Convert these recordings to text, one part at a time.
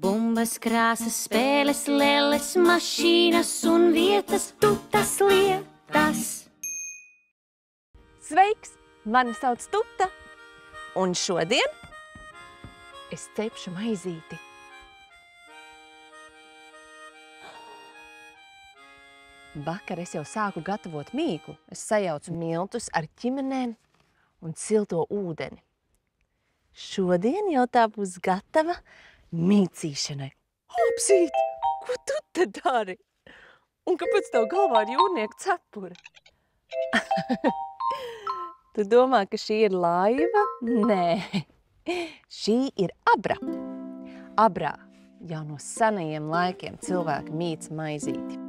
Bumbas, krāsas, spēles, lelles, mašīnas un vietas, tutas lietas. Sveiks! Mani sauc Tuta, un šodien es cepšu maizīti. Vakar es jau sāku gatavot mīklu. Es sajaucu miltus ar ķimenēm un silto ūdeni. Šodien jau tā būs gatava mīcīšanai. Apsīt, ko tu te dari? Un kāpēc tev galvā ir jūrnieka cepura? Tu domā, ka šī ir laiva? Nē, šī ir abra. Abrā jau no senajiem laikiem cilvēki mīc maizīti.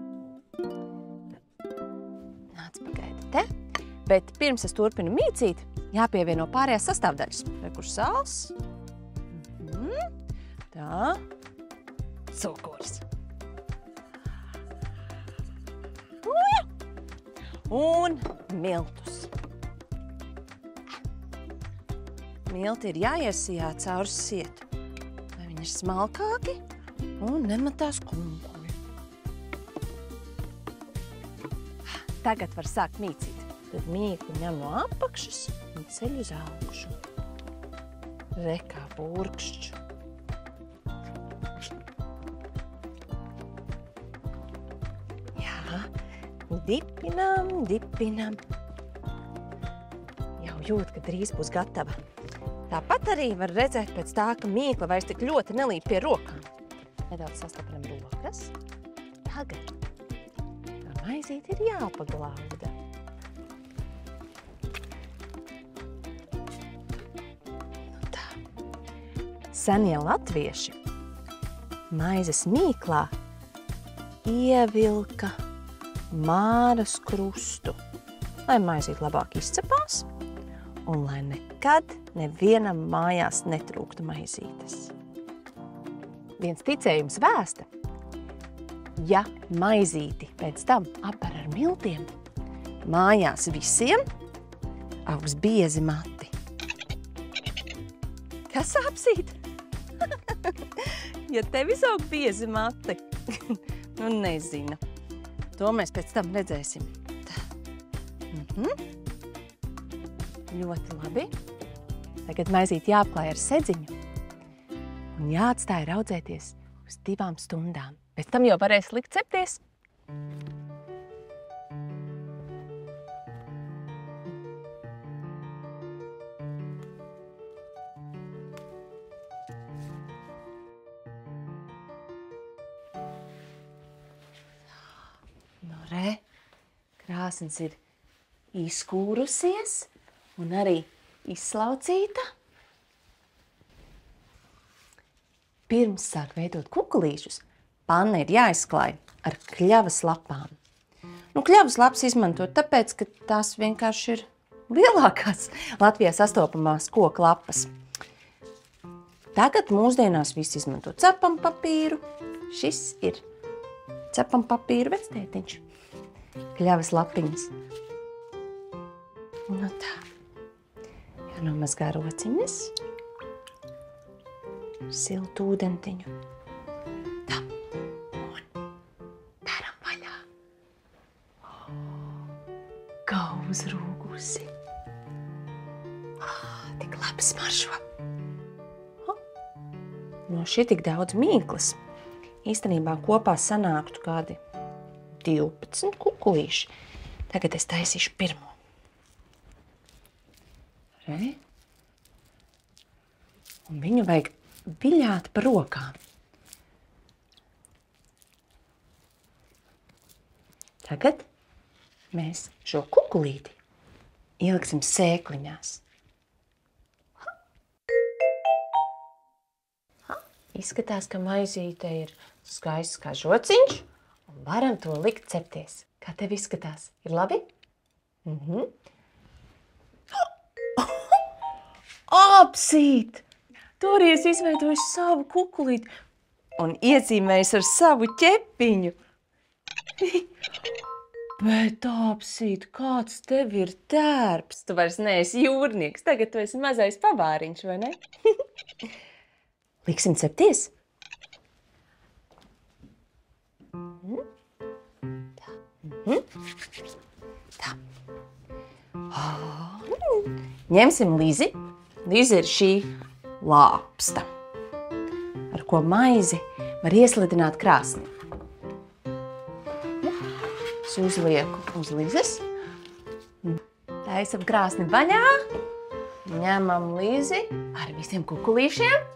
Nāc pagaidi te. Bet pirms es turpinu mīcīt, jāpievieno pārējās sastāvdaļas. Kur sāls? Tā. Cukurs. Un miltus. Milti ir jāiesijā caur sietu, lai viņi ir smalkāki un nematās kunkuļi. Tagad var sākt mīcīt. Tad mīklu ņem no apakšas un ceļ uz augšu. Re, kā burkšķu. Jā, dipinām, dipinām. Jau jūt, ka drīz būs gatava. Tāpat arī var redzēt pēc tā, ka mīkla vairs tik ļoti nelīp pie rokām. Nedaudz sastapram rokas. Tagad tā maizīte ir jāpaglauda. Nu tā. Senie latvieši maizes mīklā ievilka māras krustu, lai maizīte labāk izcepās un lai nekad nevienam mājās netrūktu maizītes. Viens ticējums vēsta, ja maizīti pēc tam apber ar miltiem, mājās visiem augs biezi mati. Kas apsīt? Ja tevis aug biezi mati, nu nezinu. To mēs pēc tam redzēsim. Ļoti labi. Tagad maizīti jāapklāj ar sedziņu un jāatstāj raudzēties uz 2 stundām. Pēc tam jau varēs likt cepties. Nu re, krāsns ir izkūrusies un arī izslaucīta. Pirms sāk veidot kukulīšus, panna ir jāizklāj ar kļavas lapām. Nu, kļavas lapas izmantot tāpēc, ka tās vienkārši ir lielākās Latvijā sastopamās koku lapas. Tagad mūsdienās visi izmanto cepampapīru. Šis ir cepampapīra vectētiņš. Kļavas lapiņas. Nu tā. Jānomazgā rociņas. Siltu ūdentiņu. Tā. Un daram vaļā. Kā uzrūgusi. Tik labi smaržo. No šī tik daudz mīklas. Īstenībā kopā sanāktu kādi 12 kukulīši. Tagad es taisīšu pirmo. Re? Un viņu vajag viļāt pa rokām. Tagad mēs šo kukulīti ieliksim sēkliņās. Izskatās, ka maizīte ir skaists kā žociņš un varam to likt cepties. Kā tev izskatās? Ir labi? Apsīt! Tories izveidojis savu kukulīti un iezīmējis ar savu ķepiņu. Bet apsīt, kāds tev ir tērps? Tu vairs neesi jūrnieks, tagad tu esi mazais pavāriņš, vai ne? Liksim cepties? Tā. Ņemsim Lizi. Liza ir šī lāpsta, ar ko maizi var ieslidināt krāsnī. Es uzlieku uz Lizes. Taisam krāsni vaļā. Ņemam Lizi ar visiem kukulīšiem.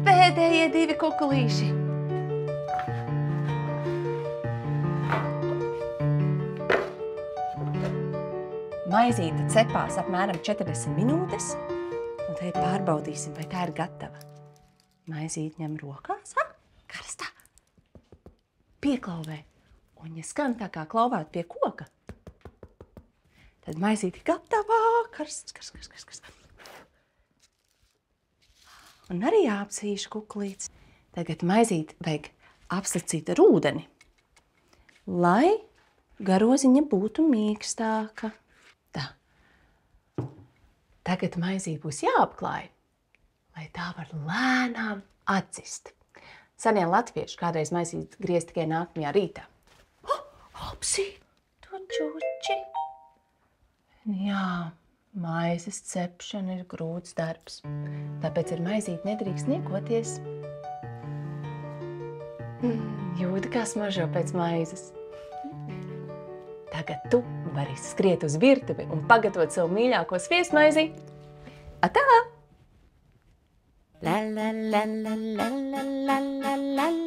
Pēdējie 2 kukulīši. Maizīte cepās apmēram 40 minūtes, un tad pārbaudīsim, vai tā ir gatava. Maizīte ņem rokās, karstā, pieklauvē, un ja skan tā kā klauvāt pie koka, tad maizīte gatavā, karsts. Un arī jāapsīša kukulītes. Tagad maizīti vajag apslicīt ar ūdeni, lai garoziņa būtu mīkstāka. Tā. Tagad maizīte būs jāapklāj, lai tā var lēnām atdzist. Senie latvieši kādreiz maizīti griez tikai nākamajā rītā. Apsīt, to čuči. Jā. Maizes cepšana ir grūts darbs, tāpēc ar maizīti nedrīkst niekoties. Jūti, kā smaržo pēc maizes. Tagad tu vari skriet uz virtuvi un pagatavot savu mīļāko sviestmaizi. Atā! La la la la la la la la la